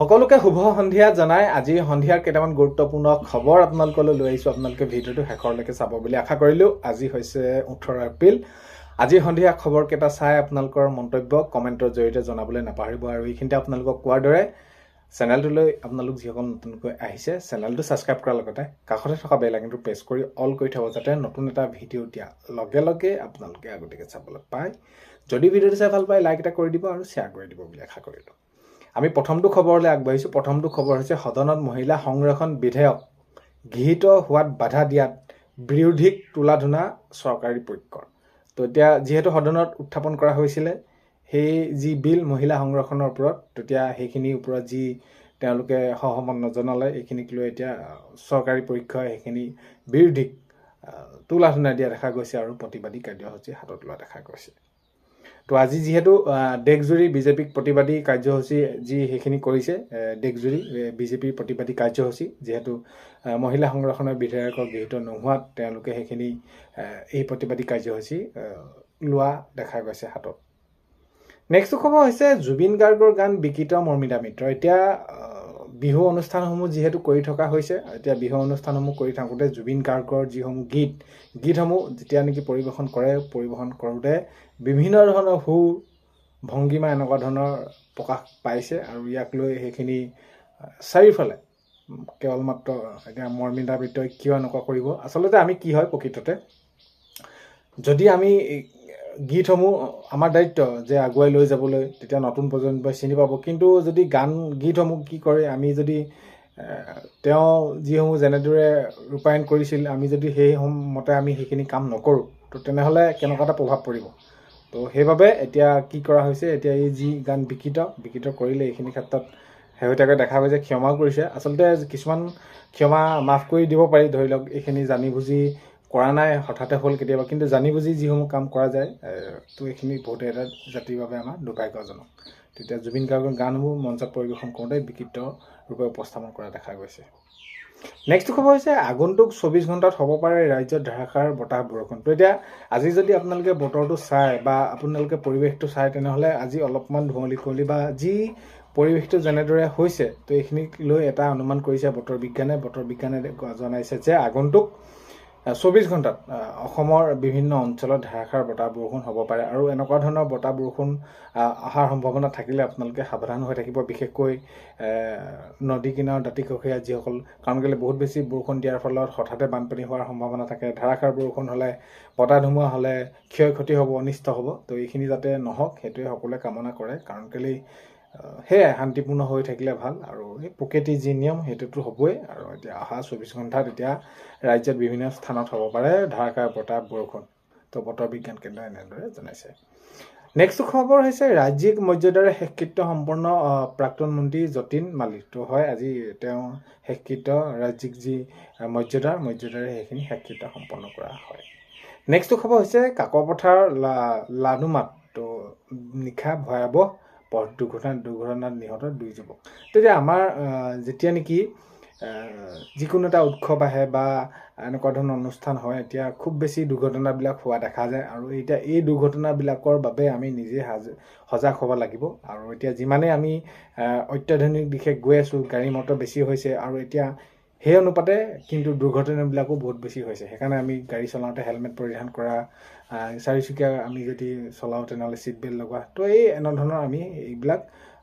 সকলোকে শুভ সন্ধিয়া জনাই আজি সন্ধিয়াৰ কেইটামান গুৰুত্বপূৰ্ণ খবৰ আপোনালোকলৈ লৈ আহিছোঁ। আপোনালোকে ভিডিঅ'টো শেষৰলৈকে চাব বুলি আশা কৰিলোঁ। আজি হৈছে 18 এপ্ৰিল। আজি সন্ধিয়া খবৰকেইটা চাই আপোনালোকৰ মন্তব্য কমেণ্টৰ জৰিয়তে জনাবলৈ নাপাহৰিব। আৰু এইখিনিতে আপোনালোকক কোৱাৰ দৰে চেনেলটোলৈ আপোনালোক যিসকল নতুনকৈ আহিছে চেনেলটো ছাবস্ক্ৰাইব কৰাৰ লগতে কাষতে থকা বেল আইকনটো প্ৰেছ কৰি অল কৰি থ'ব, যাতে নতুন এটা ভিডিঅ' দিয়া লগে লগে আপোনালোকে আগতীয়াকৈ চাবলৈ পায়। যদি ভিডিঅ'টো চাই ভাল পায় লাইক এটা কৰি দিব আৰু শ্বেয়াৰ কৰি দিব বুলি আশা কৰিলোঁ। আমি প্ৰথমটো খবৰলৈ আগবাঢ়িছোঁ। প্ৰথমটো খবৰ হৈছে সদনত মহিলা সংৰক্ষণ বিধেয়ক গৃহীত হোৱাত বাধা দিয়াত বিৰোধীক তোলা-ধোনা চৰকাৰী পক্ষৰ। তো এতিয়া যিহেতু সদনত উত্থাপন কৰা হৈছিলে সেই যি বিল মহিলা সংৰক্ষণৰ ওপৰত, তেতিয়া সেইখিনিৰ ওপৰত যি তেওঁলোকে সহমত নজনালে এইখিনিক লৈ এতিয়া চৰকাৰী পক্ষই সেইখিনি বিৰোধীক তোলা-ধোনা দিয়া দেখা গৈছে আৰু প্ৰতিবাদী কাৰ্যসূচী হাতত লোৱা দেখা গৈছে। তো আজি যিহেতু দেশজুৰি বিজেপিক প্ৰতিবাদী কাৰ্যসূচী যি সেইখিনি কৰিছে, দেশজুৰি বিজেপিৰ প্ৰতিবাদী কাৰ্যসূচী যিহেতু মহিলা সংৰক্ষণৰ বিধেয়কৰ গৃহীত নোহোৱাত তেওঁলোকে সেইখিনি এই প্ৰতিবাদী কাৰ্যসূচী লোৱা দেখা গৈছে হাতত। নেক্সট খবৰ হৈছে জুবিন গাৰ্গৰ গান বিকৃত মৰ্মিলা মিত্ৰ। এতিয়া বিহু অনুষ্ঠানসমূহ যিহেতু কৰি থকা হৈছে, এতিয়া বিহু অনুষ্ঠানসমূহ কৰি থাকোঁতে জুবিন গাৰ্গৰ যিসমূহ গীতসমূহ যেতিয়া নেকি পৰিৱেশন কৰে, পৰিৱেশন কৰোঁতে বিভিন্ন ধৰণৰ সুৰ ভংগীমা এনেকুৱা ধৰণৰ প্ৰকাশ পাইছে আৰু ইয়াক লৈ সেইখিনি চাৰিওফালে কেৱল মাত্ৰ এতিয়া মৰ্মিলা মিত্ৰই কিয় এনেকুৱা কৰিব। আচলতে আমি কি হয় প্ৰকৃততে, যদি আমি গীতসমূহ আমাৰ দায়িত্ব যে আগুৱাই লৈ যাবলৈ, তেতিয়া নতুন প্ৰজন্মই চিনি পাব। কিন্তু যদি গীতসমূহ কি কৰে, আমি যদি তেওঁ যিসমূহ যেনেদৰে ৰূপায়ণ কৰিছিল আমি যদি সেই মতে আমি সেইখিনি কাম নকৰোঁ, তো তেনেহ'লে কেনেকুৱা এটা প্ৰভাৱ পৰিব। তো সেইবাবে এতিয়া কি কৰা হৈছে, এতিয়া এই যি গান বিকৃত কৰিলে এইখিনি ক্ষেত্ৰত শেহতীয়াকৈ দেখা গৈছে ক্ষমাও কৰিছে। আচলতে কিছুমান ক্ষমা মাফ কৰি দিব পাৰি, ধৰি লওক এইখিনি জানি বুজি কৰা নাই, হঠাতে হ'ল কেতিয়াবা, কিন্তু জানি বুজি যিসমূহ কাম কৰা যায় তো এইখিনি বহুতে এটা জাতিৰ বাবে আমাৰ দুৰ্ভাগ্যজনক। তেতিয়া জুবিন গাৰ্গৰ গানসমূহ মঞ্চত পৰিৱেশন কৰোঁতে বিকৃত ৰূপে উপস্থাপন কৰা দেখা গৈছে। নেক্সট খবৰ হৈছে আগন্তুক 24 ঘণ্টাত হ'ব পাৰে ৰাজ্যত ধাৰাসাৰ বতাহ বৰষুণ। তো এতিয়া আজি যদি আপোনালোকে বতৰটো চাই বা আপোনালোকে পৰিৱেশটো চাই, তেনেহ'লে আজি অলপমান ধুঁৱলি কুঁৱলী বা যি পৰিৱেশটো যেনেদৰে হৈছে, তো এইখিনিক লৈ এটা অনুমান কৰিছে বতৰ বিজ্ঞানে জনাইছে যে আগন্তুক 24 ঘণ্টাত অসমৰ বিভিন্ন অঞ্চলত ধাৰাসাৰ বতাহ বৰষুণ হ'ব পাৰে। আৰু এনেকুৱা ধৰণৰ বতাহ বৰষুণ অহাৰ সম্ভাৱনা থাকিলে আপোনালোকে সাৱধান হৈ থাকিব, বিশেষকৈ নদী কিনাৰৰ দাঁতিকাষৰীয়া যিসকল, কাৰণ কেলৈ বহুত বেছি বৰষুণ দিয়াৰ ফলত হঠাতে বানপানী হোৱাৰ সম্ভাৱনা থাকে। ধাৰাসাৰ বৰষুণ হ'লে, বতাহ ধুমুহা হ'লে ক্ষয় ক্ষতি হ'ব, অনিষ্ট হ'ব। তো এইখিনি যাতে নহওক সেইটোৱে সকলোৱে কামনা কৰে, কাৰণ কেলৈ সেয়াই শান্তিপূৰ্ণ হৈ থাকিলে ভাল। আৰু এই প্ৰকৃতিৰ যি নিয়ম সেইটোতো হ'বই। আৰু এতিয়া অহা 24 ঘণ্টাত এতিয়া ৰাজ্যত বিভিন্ন স্থানত হ'ব পাৰে ধাৰাসাৰ বতাহ বৰষুণ। তো বতৰ বিজ্ঞান কেন্দ্ৰই এনেদৰে জনাইছে। নেক্সট খবৰ হৈছে ৰাজ্যিক মৰ্যাদাৰে শেষকৃত্য সম্পন্ন প্ৰাক্তন মন্ত্ৰী যতীন মালিক। তো হয়, আজি তেওঁ শেষকৃত্য ৰাজ্যিক যি মৰ্যাদাৰে সেইখিনি শেষকৃত্য সম্পন্ন কৰা হয়। নেক্সট খবৰ হৈছে কাকপথাৰ লানুমাত তো নিশা ভয়াৱহ পথ দুৰ্ঘটনাত নিহত 2 যুৱক। তেতিয়া আমাৰ যেতিয়া নেকি যিকোনো এটা উৎসৱ আহে বা এনেকুৱা ধৰণৰ অনুষ্ঠান হয়, এতিয়া খুব বেছি দুৰ্ঘটনাবিলাক হোৱা দেখা যায়। আৰু এতিয়া এই দুৰ্ঘটনাবিলাকৰ বাবে আমি নিজে সজাগ হ'ব লাগিব। আৰু এতিয়া যিমানেই আমি অত্যাধুনিক দিশে গৈ আছোঁ, গাড়ী মটৰ বেছি হৈছে, আৰু এতিয়া সেই অনুপাতে কিন্তু দুৰ্ঘটনাবিলাকো বহুত বেছি হৈছে। সেইকাৰণে আমি গাড়ী চলাওঁতে হেলমেট পৰিধান কৰা, চাৰিচকীয়া আমি যদি চলাওঁ তেনেহ'লে ছিট বেল্ট লগোৱা। তো এই এনেধৰণৰ আমি এইবিলাক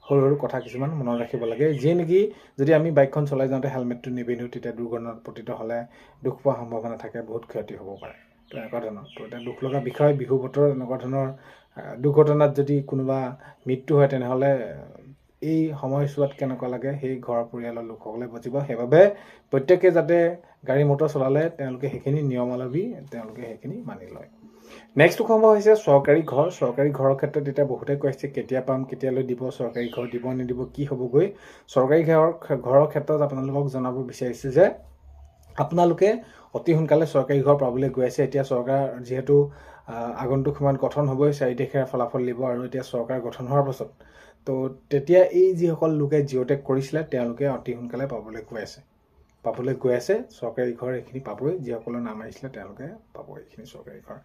সৰু সৰু কথা কিছুমান মনত ৰাখিব লাগে, যিয়ে নেকি যদি আমি বাইকখন চলাই যাওঁতে হেলমেটটো নিপিন্ধো, তেতিয়া দুৰ্ঘটনাত পতিত হ'লে দুখ পোৱাৰ সম্ভাৱনা থাকে, বহুত ক্ষতি হ'ব পাৰে। তো এনেকুৱা ধৰণৰ, তো এটা দুখ লগা বিষয়, বিহু বতৰ এনেকুৱা ধৰণৰ দুৰ্ঘটনাত যদি কোনোবা মৃত্যু হয়, তেনেহ'লে এই সময়ছোৱাত কেনেকুৱা লাগে সেই ঘৰৰ পৰিয়ালৰ লোকসকলে বুজিব। সেইবাবে প্ৰত্যেকে যাতে গাড়ী মটৰ চলালে তেওঁলোকে সেইখিনি নিয়মাৱলী তেওঁলোকে সেইখিনি মানি লয়। নেক্সট খবৰ হৈছে চৰকাৰী ঘৰৰ ক্ষেত্ৰত এতিয়া বহুতে কৈছে কেতিয়া পাম, কেতিয়ালৈ দিব, চৰকাৰী ঘৰ দিব নিদিব, কি হ'বগৈ। চৰকাৰী ঘৰৰ ক্ষেত্ৰত আপোনালোকক জনাব বিচাৰিছোঁ যে আপোনালোকে অতি সোনকালে চৰকাৰী ঘৰ পাবলৈ গৈ আছে। এতিয়া চৰকাৰ যিহেতু আগন্তুক সময়ত গঠন হ'বই, 4 তাৰিখে ফলাফল দিব। আৰু এতিয়া চৰকাৰ গঠন হোৱাৰ পাছত তো তেতিয়া এই যিসকল লোকে জিঅ'টেক কৰিছিলে তেওঁলোকে অতি সোনকালে পাবলৈ গৈ আছে। পাবলৈ গৈ আছে চৰকাৰী ঘৰ এইখিনি পাবই যিসকলৰ নাম আহিছিলে তেওঁলোকে পাব এইখিনি চৰকাৰী ঘৰ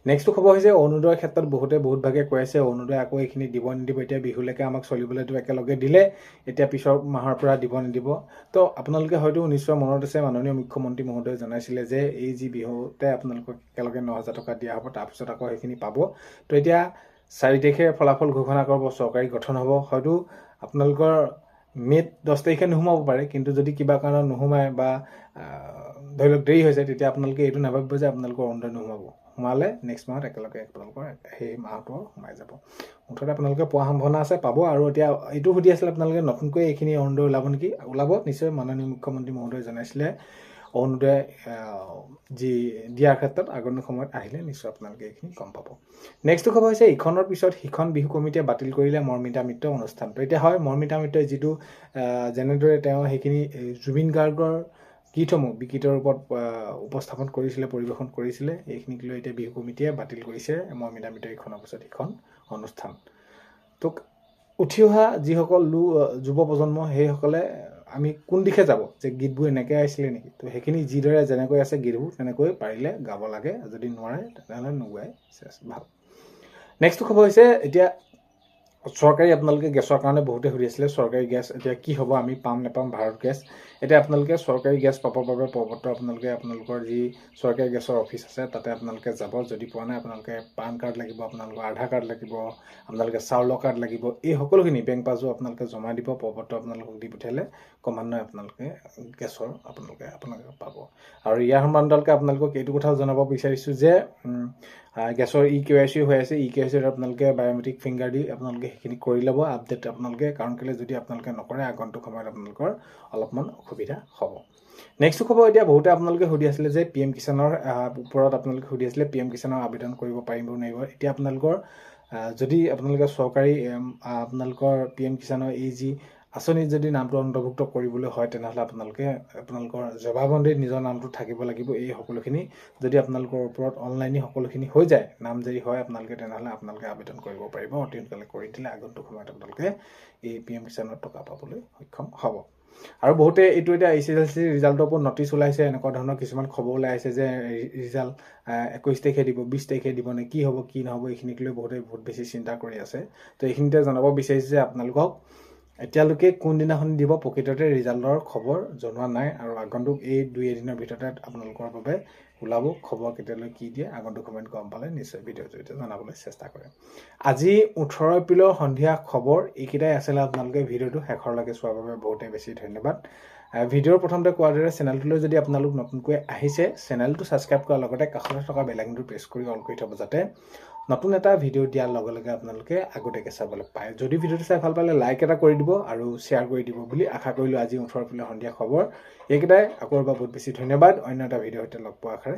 নেক্সটটো খবৰ হৈছে অৰুণোদয়ৰ ক্ষেত্ৰত বহুত ভাগে কৈ আছে অৰুণোদয় আকৌ এইখিনি দিব নিদিব এতিয়া বিহুলৈকে আমাক চলিবলৈতো একেলগে দিলে এতিয়া পিছৰ মাহৰ পৰা দিব নিদিব তো আপোনালোকে হয়তো নিশ্চয় মনত আছে মাননীয় মুখ্যমন্ত্ৰী মহোদয়ে জনাইছিলে যে এই যি বিহুতে আপোনালোকক একেলগে 9,000 টকা দিয়া হ'ব তাৰপিছত আকৌ সেইখিনি পাব তো এতিয়া 4 তাৰিখে ফলাফল ঘোষণা কৰিব চৰকাৰী গঠন হ'ব হয়তো আপোনালোকৰ মে'ত 10 তাৰিখে নোসোমাব পাৰে কিন্তু যদি কিবা কাৰণত নোসোমায় বা ধৰি লওক দেৰি হৈছে তেতিয়া আপোনালোকে এইটো নাভাবিব যে আপোনালোকৰ অৰুণোদয় নোসোমাব সোমালে নেক্সট মাহত একেলগে আপোনালোকৰ সেই মাহটো সোমাই যাব মুঠতে আপোনালোকে পোৱা সম্ভাৱনা আছে পাব আৰু এতিয়া এইটো সুধি আছিলে আপোনালোকে নতুনকৈ এইখিনি অৰুণোদয় ওলাব নেকি ওলাব নিশ্চয় মাননীয় মুখ্যমন্ত্ৰী মহোদয়ে জনাইছিলে অৰুণোদয় যি দিয়াৰ ক্ষেত্ৰত আগন্তুক সময়ত আহিলে নিশ্চয় আপোনালোকে এইখিনি গম পাব নেক্সটটো খবৰ হৈছে ইখনৰ পিছত সিখন বিহু কমিটিয়ে বাতিল কৰিলে মৰ্মিতা মিত্ৰ অনুষ্ঠানটো এতিয়া হয় মৰ্মিতা মিত্ৰই যিটো যেনেদৰে তেওঁ সেইখিনি জুবিন গাৰ্গৰ গীতসমূহ বিকৃত ৰূপত উপস্থাপন কৰিছিলে পৰিৱেশন কৰিছিলে এইখিনিক লৈ এতিয়া বিহু কমিটিয়ে বাতিল কৰিছে মৰ্মিতা মিত্ৰ ইখনৰ পিছত সিখন অনুষ্ঠান তো উঠি অহা যিসকল যুৱ প্ৰজন্ম সেইসকলে আমি কোন দিশে যাব যে গীতবোৰ এনেকৈ আহিছিলে নেকি তো সেইখিনি যিদৰে যেনেকৈ আছে গীতবোৰ তেনেকৈ পাৰিলে গাব লাগে যদি নোৱাৰে তেনেহ'লে নোগোৱাই ভাল নেক্সটটো খবৰ হৈছে এতিয়া চৰকাৰী আপোনালোকে গেছৰ কাৰণে বহুতে সুধি আছিলে চৰকাৰী গেছ এতিয়া কি হ'ব আমি পাম নেপাম ভাৰত গেছ এতিয়া আপোনালোকে চৰকাৰী গেছ পাবৰ বাবে প্ৰপত্ৰ আপোনালোকৰ যি চৰকাৰী গেছৰ অফিচ আছে তাতে আপোনালোকে যাব যদি পোৱা নাই আপোনালোকে পান কাৰ্ড লাগিব আপোনালোকৰ আধাৰ কাৰ্ড লাগিব আপোনালোকে চাউলৰ কাৰ্ড লাগিব এই সকলোখিনি বেংক পাছবুক আপোনালোকে জমা দিব প্ৰপত্ৰ আপোনালোকক দি পঠিয়ালে ক্ৰমান্বয়ে আপোনালোকে গেছৰ আপোনালোকে পাব আৰু ইয়াৰ সম্বন্ধে আপোনালোকক এইটো কথাও জনাব বিচাৰিছোঁ যে গেছৰ EKYC হৈ আছে EKYC আপোনালোকে বায়োমেট্ৰিক ফিংগাৰ দি আপোনালোকে সেইখিনি কৰি ল'ব আপডেট আপোনালোকে কাৰণ কেলে যদি আপোনালোকে নকৰে আগন্তুক সময়ত আপোনালোকৰ অলপমান অসুবিধা হ'ব নেক্সট খবৰ এতিয়া বহুতে আপোনালোকে সুধি আছিলে যে PM কিষাণৰ ওপৰত আপোনালোকে সুধি আছিলে PM কিষাণৰ আবেদন কৰিব পাৰিব নোৱাৰিব এতিয়া আপোনালোকৰ যদি আপোনালোকে চৰকাৰী আপোনালোকৰ PM কিষাণৰ এই যি আঁচনিত যদি নামটো অন্তৰ্ভুক্ত কৰিবলৈ হয় তেনেহ'লে আপোনালোকৰ জবাববন্দীত নিজৰ নামটো থাকিব লাগিব এই সকলোখিনি যদি আপোনালোকৰ ওপৰত অনলাইনে সকলোখিনি হৈ যায় নামজাৰি হয় আপোনালোকে তেনেহ'লে আপোনালোকে আবেদন কৰিব পাৰিব অতি সোনকালে কৰি দিলে আগন্তুক সময়ত আপোনালোকে এই PM কিষাণৰ টকা পাবলৈ সক্ষম হ'ব আৰু বহুতে এইটো এতিয়া HSLC ৰিজাল্টৰ ওপৰত নটিচ ওলাইছে এনেকুৱা ধৰণৰ কিছুমান খবৰ ওলাই আছে যে ৰিজাল্ট 21 তাৰিখে দিব 20 তাৰিখে দিব নে কি হ'ব কি নহ'ব এইখিনিক লৈ বহুতে বহুত বেছি চিন্তা কৰি আছে তো এইখিনিতে জনাব বিচাৰিছে যে আপোনালোকক এতিয়ালৈকে কোনদিনাখন দিব প্ৰকৃততে ৰিজাল্টৰ খবৰ জনোৱা নাই আৰু আগন্তুক এই 2 দিনৰ ভিতৰতে আপোনালোকৰ বাবে ওলাব খবৰ কেতিয়ালৈ কি দিয়ে আগন্তুক সময়ত গম পালে নিশ্চয় ভিডিঅ'ৰ জৰিয়তে জনাবলৈ চেষ্টা কৰে আজি 18 এপ্ৰিলৰ সন্ধিয়া খবৰ এইকেইটাই আছিলে আপোনালোকে ভিডিঅ'টো শেষৰলৈকে চোৱাৰ বাবে বহুতে বেছি ধন্যবাদ ভিডিঅ'ৰ প্ৰথমতে কোৱাৰ দৰে চেনেলটোলৈ যদি আপোনালোক নতুনকৈ আহিছে চেনেলটো ছাবস্ক্ৰাইব কৰাৰ লগতে কাষতে থকা বেল আইকনটো প্ৰেছ কৰি অল কৰি থ'ব যাতে নতুন এটা ভিডিঅ' দিয়াৰ লগে লগে আপোনালোকে আগতীয়াকৈ চাবলৈ পায় যদি ভিডিঅ'টো চাই ভাল পালে লাইক এটা কৰি দিব আৰু শ্বেয়াৰ কৰি দিব বুলি আশা কৰিলোঁ আজি 18 এপ্ৰিলৰ সন্ধিয়া খবৰ এইকেইটাই আকৌ এবাৰ বহুত বেছি ধন্যবাদ অন্য এটা ভিডিঅ'ৰ সৈতে লগ পোৱাৰ আশাৰে